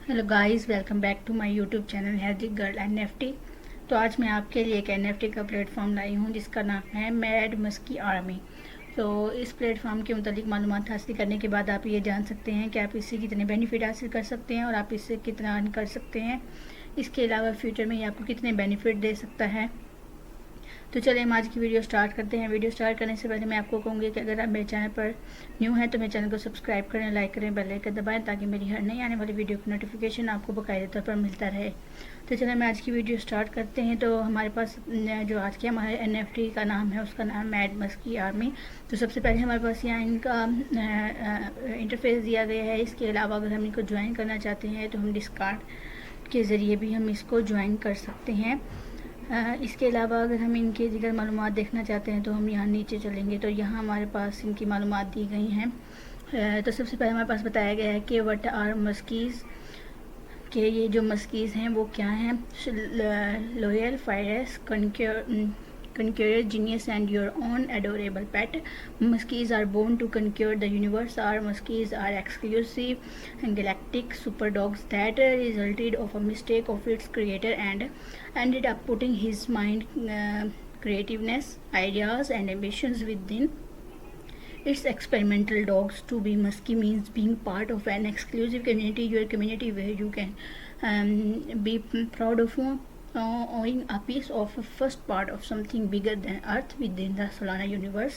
Hello guys, welcome back to my YouTube channel हैजिक girl NFT. तो आज मैं आपके लिए एक एनएफटी का प्लेटफॉर्म लाई हूँ जिसका नाम है मैड मस्की आर्मी। तो इस प्लेटफॉर्म के मुतालिक मालूमात हासिल करने के बाद आप ये जान सकते हैं कि आप इससे कितने बेनिफिट हासिल कर सकते हैं और आप इससे कितना अर्न कर सकते हैं। इसके अलावा फ्यूचर में ये आपको कितने बेनिफिट दे सकता है। तो चलिए हम आज की वीडियो स्टार्ट करते हैं। वीडियो स्टार्ट करने से पहले मैं आपको कहूँगी कि अगर आप मेरे चैनल पर न्यू हैं तो मेरे चैनल को सब्सक्राइब करें, लाइक करें, बेल आइकन दबाएं ताकि मेरी हर नई आने वाली वीडियो की नोटिफिकेशन आपको बाकायदा तौर पर मिलता रहे। तो चलिए हम आज की वीडियो स्टार्ट करते हैं। तो हमारे पास जो आज के हमारे NFT का नाम है उसका नाम मैड मस्की आर्मी। तो सबसे पहले हमारे पास यहाँ इनका इंटरफेस दिया गया है। इसके अलावा अगर हम इनको ज्वाइन करना चाहते हैं तो हम डिस्कार्ड के ज़रिए भी हम इसको ज्वाइन कर सकते हैं। इसके अलावा अगर हम इनके जिगर मालूमात देखना चाहते हैं तो हम यहाँ नीचे चलेंगे तो यहाँ हमारे पास इनकी मालूमात दी गई हैं। तो सबसे पहले हमारे पास बताया गया है कि व्हाट आर मस्कीज़, कि ये जो मस्कीज़ हैं वो क्या हैं। Loyal, fierce, conqueror, genius and your own adorable pet. Muskies are born to conquer the universe. Our muskies are exclusive and galactic super dogs that resulted of a mistake of its creator and ended up putting his mind, creativeness, ideas and ambitions within its experimental dogs. To be musky means being part of an exclusive community, your community where you can be proud of owning a piece of first part of something bigger than Earth within the Solana universe.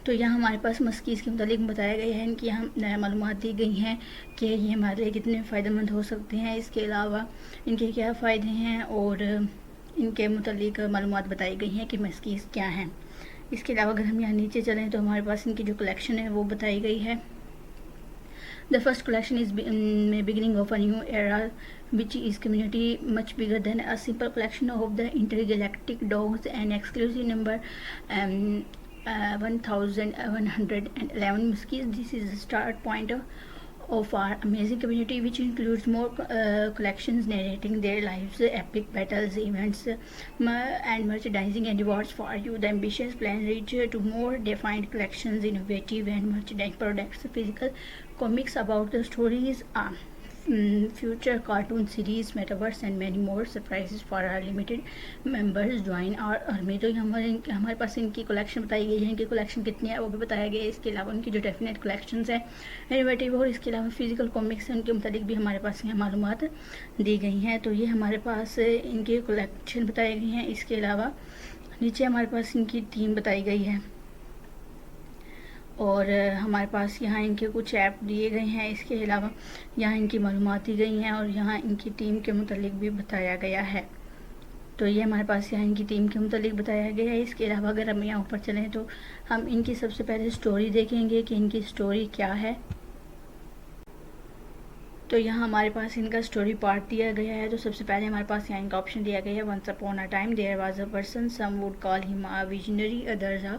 तो यहाँ हमारे पास मस्कीज़ के मुतालिक बताया गया है, इनकी यहाँ मालूमात दी गई हैं कि ये हमारे लिए कितने फ़ायदेमंद हो सकते हैं। इसके अलावा इनके क्या फ़ायदे हैं और इनके मुतालिक मालूमात बताई गई हैं कि मस्कीज़ क्या हैं। इसके अलावा अगर हम यहाँ नीचे चलें तो हमारे पास इनकी जो कलेक्शन है वो बताई गई है। The first collection is beginning of a new era, which is community much bigger than a simple collection of the intergalactic dogs. An exclusive number 1111 muskies. This is the start point of our amazing community, which includes more collections narrating their lives, epic battles, events, and merchandising and rewards for you. The ambitious plan reach to more defined collections, innovative and merchandise products, physical comics about the stories, future cartoon series, metaverse and many more surprises for our limited members. Join our army. तो हमारे पास इनकी collection बताई गई है। इनकी collection कितनी है वो भी बताया गया है। इसके अलावा उनकी जो डेफिनेट कलेक्शंस है, इनोवेटिव और इसके अलावा फिजिकल कॉमिक्स हैं, उनके मुतालिक भी हमारे पास यहाँ मालूमात दी गई हैं। तो ये हमारे पास इनकी कलेक्शन बताई गई हैं। इसके अलावा नीचे हमारे पास इनकी टीम बताई गई है और हमारे पास यहाँ इनके कुछ ऐप दिए गए हैं। इसके अलावा यहाँ इनकी मालूमात दी गई हैं और यहाँ इनकी टीम के मुतालिक भी बताया गया है। तो ये हमारे पास यहाँ इनकी टीम के मुतालिक बताया गया है। इसके अलावा अगर हम यहाँ ऊपर चलें तो हम इनकी सबसे पहले स्टोरी देखेंगे कि इनकी स्टोरी क्या है। तो यहाँ हमारे पास इनका स्टोरी पार्ट दिया गया है। तो सबसे पहले हमारे पास यहाँ इनका ऑप्शन दिया गया है। Once upon a time there was a person, some would call him a visionary, others a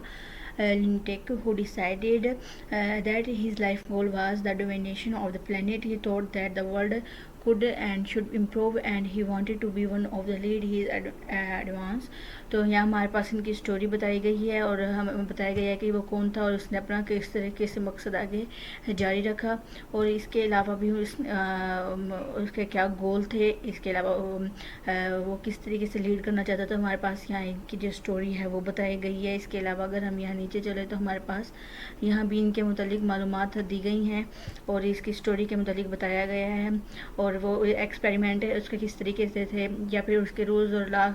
lunatic, who decided that his life goal was the domination of the planet. He thought that the world could and should improve and he wanted to be one of the lead. He is advanced. तो यहाँ हमारे पास इनकी story बताई गई है और हमें बताया गया है कि वो कौन था और उसने अपना किस तरीके से मकसद आगे जारी रखा और इसके अलावा भी उसके क्या गोल थे। इसके अलावा वो किस तरीके से लीड करना चाहता था। हमारे पास यहाँ इनकी जो स्टोरी है वो बताई गई है। इसके अलावा अगर हम यहाँ नीचे चले तो हमारे पास यहाँ भी इनके मुतालिक मालूमात दी गई हैं और इसकी स्टोरी के मुतालिक बताया गया है और वो एक्सपेरिमेंट है उसके किस तरीके से थे या फिर उसके रूल्स और लॉ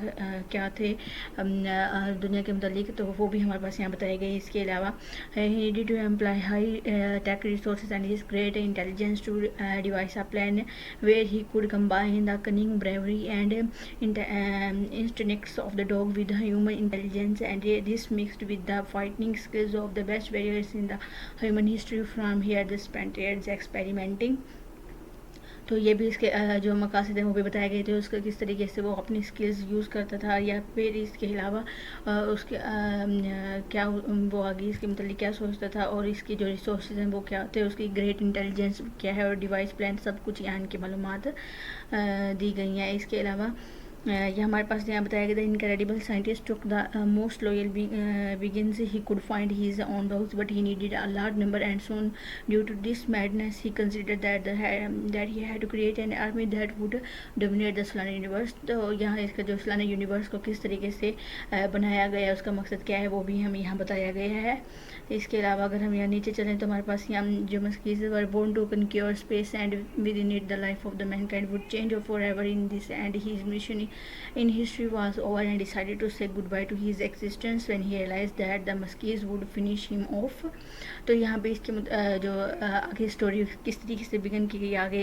क्या थे दुनिया के मुतालिक, तो वो भी हमारे पास यहाँ बताई गई। इसके अलावा he needed to employ high tech resources and his great intelligence to devise a plan where he could combine the cunning, bravery and instincts of the dog with the human intelligence, and this mixed with the fighting skills of the best warriors in the human history. From here they spent years experimenting. तो ये भी इसके जो मकासद हैं वो भी बताए गए थे, उसका किस तरीके से वो अपनी स्किल्स यूज़ करता था या फिर इसके अलावा उसके क्या वो आगे इसके मतलब क्या सोचता था और इसकी जो रिसोर्सेज हैं वो क्या होते हैं, उसकी ग्रेट इंटेलिजेंस क्या है और डिवाइस प्लान सब कुछ यहाँ इनकी मालूमात दी गई हैं। इसके अलावा यह हमारे पास यहाँ बताया गया था incredible scientist took the most loyal beings he could find his on the house but he needed a large number and soon due to this madness he considered that he had to create an army that would dominate the Solana universe. तो यहाँ इसका जो Solana universe को किस तरीके से बनाया गया, उसका मकसद क्या है, वो भी हमें यहाँ बताया गया है। इसके अलावा अगर हम यहाँ नीचे चलें तो हमारे पास यहाँ जो Muskies were born to conquer space and within it the life of the mankind would change forever in this and his mission in history was over and decided to say goodbye to his existence when he realized that the Muskies would finish him off। तो यहाँ पे इसके जो आगे story किस तरीके से begin की गई, आगे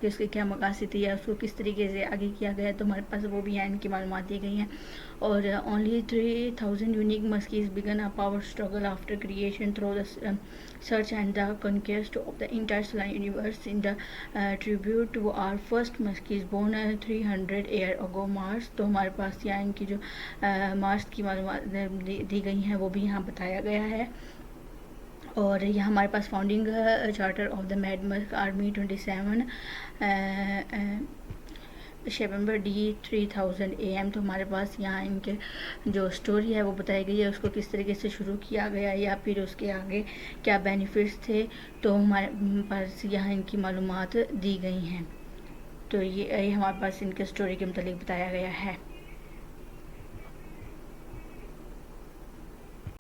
उसके क्या मकासद थे या उसको किस तरीके से आगे किया गया, तो हमारे पास वो भी यहाँ इनकी मालूमात दी गई हैं। और only 3000 unique Muskies began a power struggle after creation through the search and the conquest of the entire solar universe in the tribute to our first Muskies born 300 year ago Mars। तो हमारे पास यहाँ इनकी जो Mars की मालूमात दी गई हैं वो भी यहाँ बताया गया है। और यहाँ हमारे पास founding charter of the Mad Musk army 27 November D 3000 AM। तो हमारे पास यहाँ इनके जो स्टोरी है वो बताई गई है, उसको किस तरीके से शुरू किया गया या फिर उसके आगे क्या बेनिफिट्स थे, तो हमारे पास यहाँ इनकी मालूमात दी गई हैं। तो ये हमारे पास इनके स्टोरी के मतलब बताया गया है।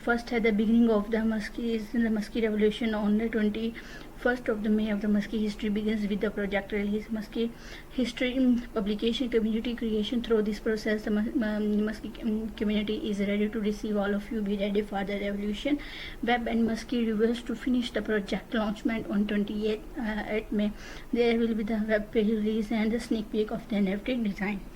First at the beginning of the Muskie revolution on the 21st of the May of the Muskie history begins with the project release Muskie history publication community creation. Through this process the Muskie community is ready to receive all of you. Be ready for the revolution. Web and Muskie reveals to finish the project launchment on 28 May. There will be the web page release and the sneak peek of the NFT design।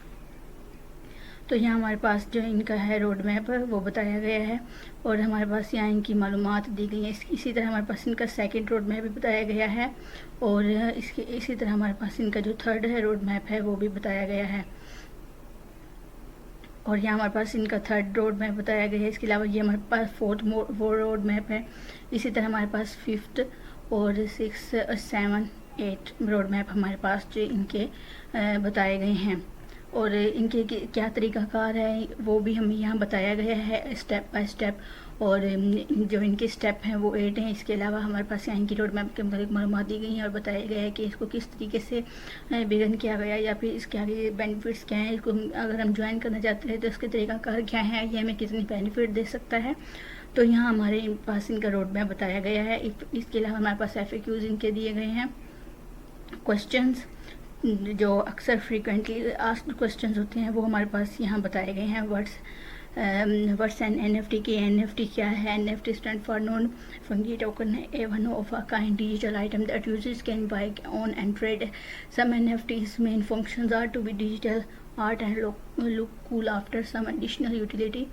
तो यहाँ हमारे पास जो इनका है road map वो बताया गया है और हमारे पास यहाँ इनकी मालूमात दी गई है। इसी तरह हमारे पास इनका सेकंड रोड मैप भी बताया गया है और इसी तरह हमारे पास इनका जो थर्ड है रोड मैप है वो भी बताया गया है। और यहाँ हमारे पास इनका थर्ड रोड मैप बताया गया है। इसके अलावा ये हमारे पास फोर्थ रोड मैप है। इसी तरह हमारे पास फिफ्थ और 6, 7, 8 रोड मैप हमारे पास जो इनके बताए गए हैं और इनके क्या तरीक़ाकार है वो भी हमें यहाँ बताया गया है स्टेप बाय स्टेप। और जो इनके स्टेप हैं वो 8 हैं। इसके अलावा हमारे पास यहाँ इनकी रोड मैप के मुताबिक मालूमात दी गई हैं और बताया गया है कि इसको किस तरीके से बिगन किया गया या फिर इसके आगे बेनिफिट्स क्या हैं, इसको अगर हम ज्वाइन करना चाहते हैं तो इसके तरीक़ाकार क्या है, ये हमें कितनी बेनिफिट दे सकता है। तो यहाँ हमारे पास इनका रोड मैप बताया गया है। इसके अलावा हमारे पास FAQs इनके दिए गए हैं। क्वेश्चंस जो अक्सर फ्रीक्वेंटली आस्क्ड क्वेश्चंस होते हैं वो हमारे पास यहाँ बताए गए हैं। व्हाट्स एन NFT के NFT क्या है। NFT स्टैंड फॉर नॉन फंगी token a one of a kind digital item that users can buy on and trade. Some NFTs main functions are to be digital art and look cool after some additional utility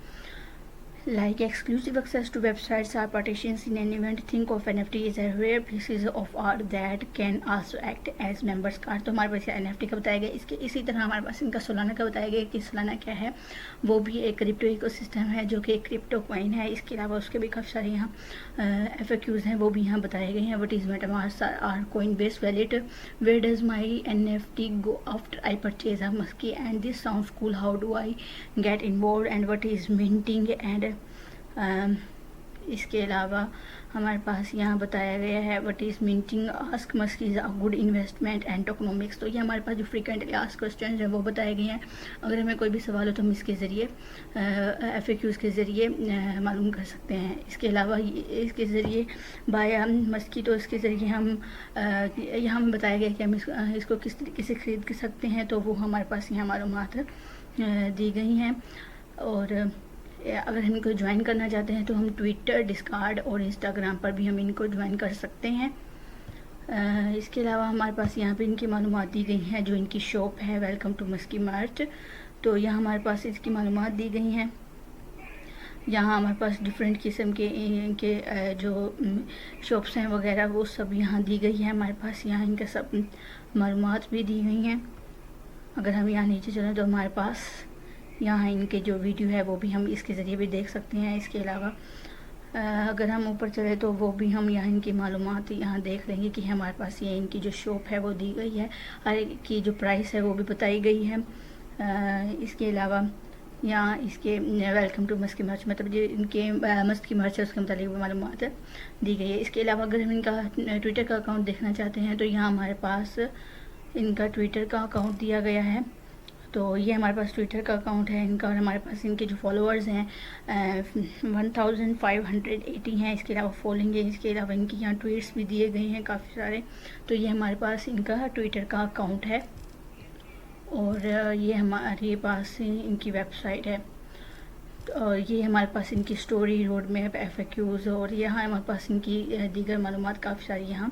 like exclusive access to websites or partitions in an event. Think of NFT as a rare pieces of art that can also act as members card। तो हमारे पास NFT का बताया गया। इसके इसी तरह हमारे पास इनका सोलाना का बताया गया कि सोलाना क्या है। वो भी एक क्रिप्टो इकोसिस्टम है जो कि एक क्रिप्टो कॉइन है। इसके अलावा उसके भी काफ़ी सारे यहाँ FAQs हैं वो भी यहाँ बताए गए हैं। What is MetaMask or coin based wallet, where does my NFT go after I purchase a Muskie and this sounds cool, how do I get involve and what is minting and इसके अलावा हमारे पास यहाँ बताया गया है what is minting, ask Muskies a good investment and tokenomics. तो ये हमारे पास जो फ्रीक्वेंटली आस्क क्वेश्चन है वो बताए गए हैं। अगर हमें कोई भी सवाल हो तो हम इसके ज़रिए FAQs के ज़रिए मालूम कर सकते हैं। इसके अलावा इसके ज़रिए बाय मस्की, तो इसके ज़रिए हम यहाँ हमें बताया गया कि हम इसको किस तरीके से ख़रीद सकते हैं, तो वो हमारे पास यहाँ मालूमात दी गई हैं। और अगर हम इनको ज्वाइन करना चाहते हैं तो हम ट्विटर, डिस्कॉर्ड और इंस्टाग्राम पर भी हम इनको ज्वाइन कर सकते हैं। इसके अलावा हमारे पास यहाँ पे इनकी मालूमात दी गई हैं। जो इनकी शॉप है वेलकम टू मस्की मार्ट, तो यहाँ हमारे पास इसकी मालूमात दी गई हैं। यहाँ हमारे पास डिफरेंट किस्म के इनके जो शॉप्स हैं वगैरह वो सब यहाँ दी गई है। हमारे पास यहाँ इनका सब मालूमात भी दी गई हैं। अगर हम यहाँ नीचे चलें तो हमारे पास यहाँ इनके जो वीडियो है वो भी हम इसके ज़रिए भी देख सकते हैं। इसके अलावा अगर हम ऊपर चले तो वो भी हम यहाँ इनकी मालूमात यहाँ देख लेंगे कि हमारे पास ये इनकी जो शॉप है वो दी गई है। हर एक की जो प्राइस है वो भी बताई गई है। इसके अलावा यहाँ इसके वेलकम टू मस्की मर्च, मतलब जो इनके मस्की मर्च है उसके मतलब मालूमात दी गई है। इसके अलावा अगर हम इनका ट्विटर का अकाउंट देखना चाहते हैं तो यहाँ हमारे पास इनका ट्विटर का अकाउंट दिया गया है। तो ये हमारे पास ट्विटर का अकाउंट है इनका, और हमारे पास इनके जो फॉलोअर्स हैं 1580 हैं। इसके अलावा फॉलोइंग है, इसके अलावा इनकी यहाँ ट्वीट्स भी दिए गए हैं काफ़ी सारे। तो ये हमारे पास इनका ट्विटर का अकाउंट है, और ये हमारे पास इनकी वेबसाइट है। और ये हमारे पास इनकी स्टोरी, रोड मैप, FAQs, और यहाँ हमारे पास इनकी दीगर मालूमात काफ़ी सारी यहाँ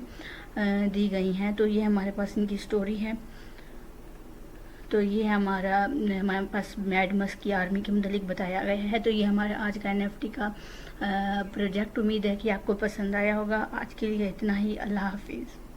दी गई हैं। तो ये हमारे पास इनकी स्टोरी है। तो ये हमारे पास मैड मस्की आर्मी के मुतालिक बताया गया है। तो ये हमारा आज का NFT का प्रोजेक्ट। उम्मीद है कि आपको पसंद आया होगा। आज के लिए इतना ही। अल्लाह हाफिज़।